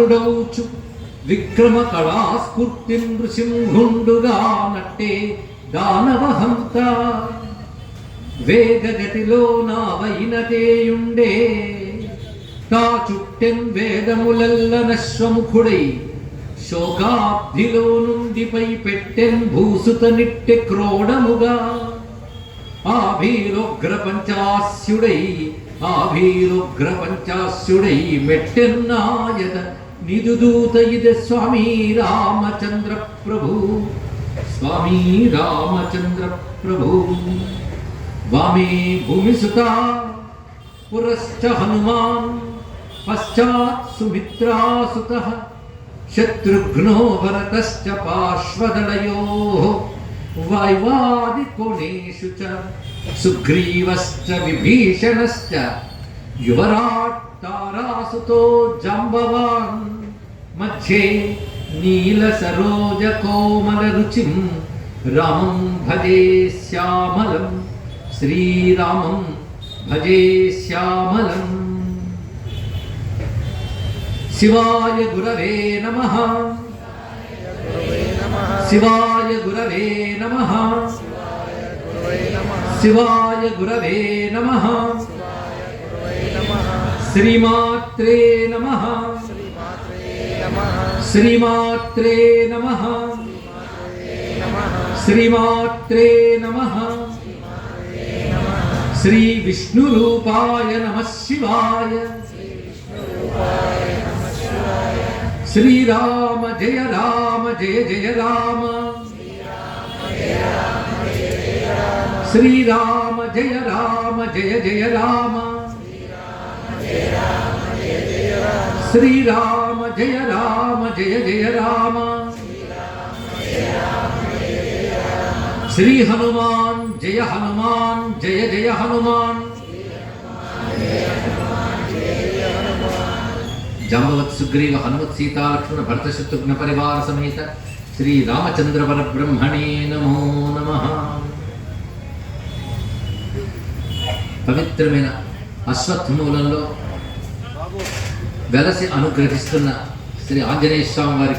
ధనుడౌచు విక్రమ కళాస్ఫూర్తి నృసింహుండుగా నట్టే దానవహంత వేగగతిలో నావైనతేయుండే తా చుట్టెన్ వేదములల్ల నశ్వముఖుడై శోకాబ్ధిలో నుండి పై పెట్టెన్ భూసుత నిట్టె క్రోడముగా ఆభీరోగ్ర పంచాస్యుడై మెట్టెన్నాయత నిదుదూత ఇద స్వామి రామచంద్ర ప్రభు వామే భూమిసుత పురశ్చ హనుమాన్ పశ్చాత్ సుమిత్రాసుతః శత్రుఘ్నో భరతశ్చ పార్శ్వదళయోః వైవాదికోణేషు చ సుగ్రీవశ్చ విభీషణశ్చ యువరాట్ తారాసుతో జాంబవాన్ మధ్యే నీల సరోజ కోమల రుచిం రామం భజే శ్యామలం శ్రీరామం భజే శ్యామలం. శివాయ గురవే నమః. శివాయ గురవే నమః. శివాయ గురవే నమః. శ్రీమాత్రే నమః. శ్రీమాత్రే నమః. శ్రీమాత్రే నమః. శ్రీ విష్ణు రూపాయ నమః శివాయ. శ్రీరామ జయ రామ జయ జయ రామ. శ్రీరామ జయ రామ జయ జయ రామ. శ్రీరామ జయ రామ జయ జయ రామ. శ్రీ హనుమాన్ జయ హనుమాన్ జయ జయ హనుమాన్. జాంబవత్ సుగ్రీవ హనుమత్ సీతా లక్ష్మణ భరత శత్రుఘ్న పరివార సమేత శ్రీ రామచంద్ర పరబ్రహ్మణే నమో నమః. పవిత్రమైన అశ్వత్థమూలంలో వెలసి అనుగ్రహిస్తున్న శ్రీ ఆంజనేయ స్వామి వారి